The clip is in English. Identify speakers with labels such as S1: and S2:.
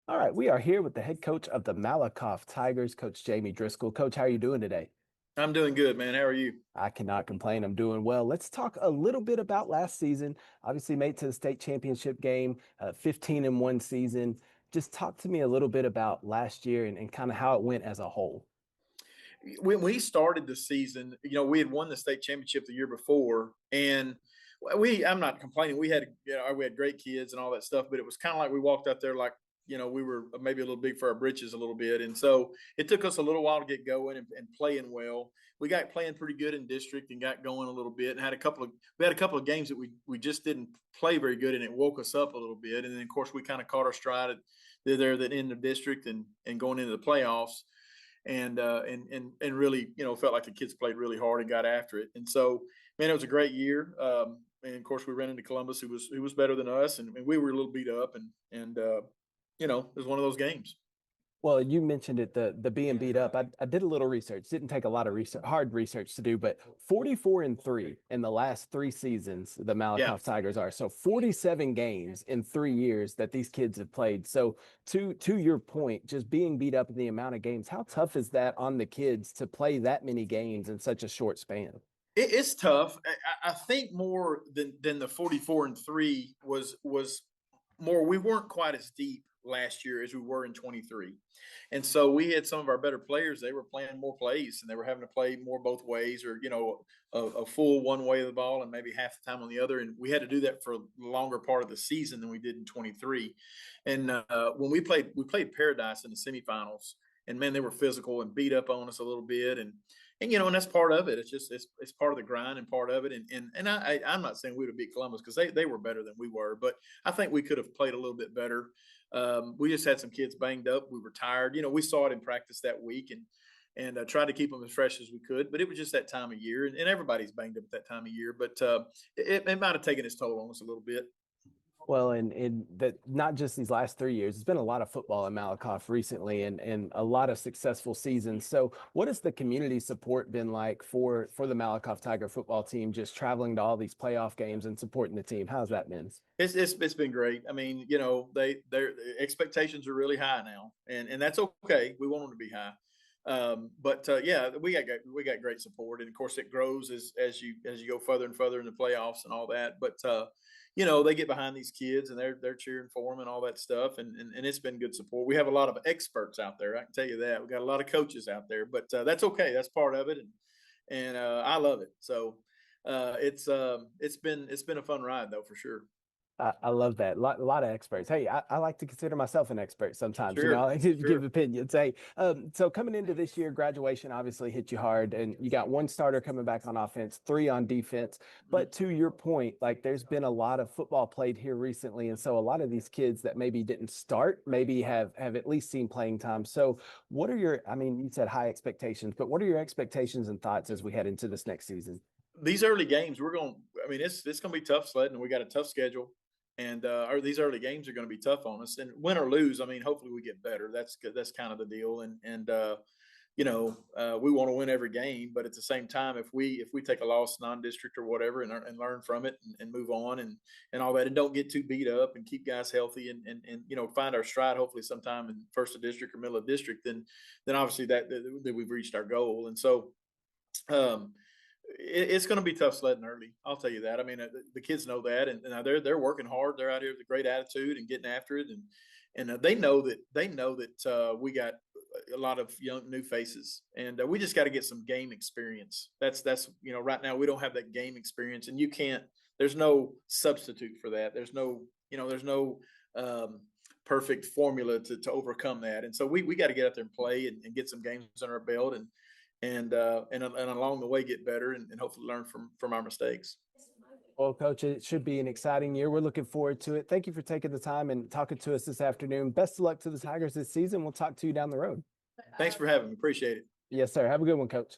S1: All right, we are here with the head coach of the Malakoff Tigers, Coach Jamie Driskell. Coach, how are you doing today?
S2: I'm doing good, man. How are you?
S1: I cannot complain. I'm doing well. Let's talk a little bit about last season. Obviously, made it to the state championship game, 15 in one season. Just talk to me a little bit about last year and kind of how it went as a whole.
S2: When we started the season, we had won the state championship the year before, and I'm not complaining. We had great kids and all that stuff, but it was kind of like we walked out there like, we were maybe a little big for our britches a little bit. And so it took us a little while to get going and playing well. We got playing pretty good in district and got going a little bit and we had a couple of games that we just didn't play very good, and it woke us up a little bit. And then of course we kind of caught our stride there at the end of district and going into the playoffs. And really, felt like the kids played really hard and got after it. And so, man, it was a great year. And of course, we ran into Columbus, who was better than us, and we were a little beat up. It was one of those games.
S1: Well, you mentioned it, the being beat up. I did a little research. Didn't take a lot of research, hard research to do, but 44-3 in the last three seasons, the
S2: Yeah,
S1: Malakoff Tigers are. So 47 games in 3 years that these kids have played. So to your point, just being beat up in the amount of games, how tough is that on the kids to play that many games in such a short span?
S2: it's tough. I think more than the 44-3 was more. We weren't quite as deep last year as we were in 23. And so we had some of our better players, they were playing more plays and they were having to play more both ways, or, a full one way of the ball and maybe half the time on the other. And we had to do that for a longer part of the season than we did in 23. And when we played Paradise in the semifinals, and man, they were physical and beat up on us a little bit. And that's part of it. It's part of the grind and part of it. I'm not saying we would have beat Columbus because they were better than we were, but I think we could have played a little bit better. We just had some kids banged up. We were tired. We saw it in practice that week and tried to keep them as fresh as we could. But it was just that time of year, and everybody's banged up at that time of year. But it might have taken its toll on us a little bit.
S1: Well, and that not just these last 3 years, it's been a lot of football in Malakoff recently and a lot of successful seasons. So what has the community support been like for the Malakoff Tiger football team, just traveling to all these playoff games and supporting the team? How's that been?
S2: It's been great. I mean, their expectations are really high now, and that's okay. We want them to be high. But yeah, we got great support, and of course it grows as you go further and further in the playoffs and all that. But they get behind these kids and they're cheering for them and all that stuff, and it's been good support. We have a lot of experts out there. I can tell you that. We got a lot of coaches out there, but that's okay. That's part of it, and I love it. So it's been a fun ride though, for sure.
S1: I love that. A lot of experts. Hey, I like to consider myself an expert sometimes. I
S2: Sure,
S1: like to give
S2: sure.
S1: opinions. Hey, so coming into this year, graduation obviously hit you hard, and you got one starter coming back on offense, three on defense. But to your point, like there's been a lot of football played here recently, and so a lot of these kids that maybe didn't start, maybe have at least seen playing time. So, what are your? I mean, you said high expectations, but what are your expectations and thoughts as we head into this next season?
S2: These early games, we're going. I mean, it's going to be tough sledding. We got a tough schedule, and these early games are going to be tough on us. And win or lose, I mean, hopefully we get better. That's good. That's kind of the deal. We want to win every game, but at the same time, if we take a loss non-district or whatever and learn from it and move on and all that, and don't get too beat up and keep guys healthy and find our stride hopefully sometime in first of district or middle of district, then obviously that we've reached our goal. And so. Um, it's going to be tough sledding early. I'll tell you that. I mean, the kids know that, and they're working hard. They're out here with a great attitude and getting after it, and they know that we got a lot of young new faces, and we just got to get some game experience. That's right now we don't have that game experience, and you can't. There's no substitute for that. There's no perfect formula to overcome that, and so we got to get out there and play and get some games under our belt and along the way get better and hopefully learn from our mistakes.
S1: Well, Coach, it should be an exciting year. We're looking forward to it. Thank you for taking the time and talking to us this afternoon. Best of luck to the Tigers this season. We'll talk to you down the road.
S2: Thanks for having me. Appreciate it.
S1: Yes, sir. Have a good one, Coach.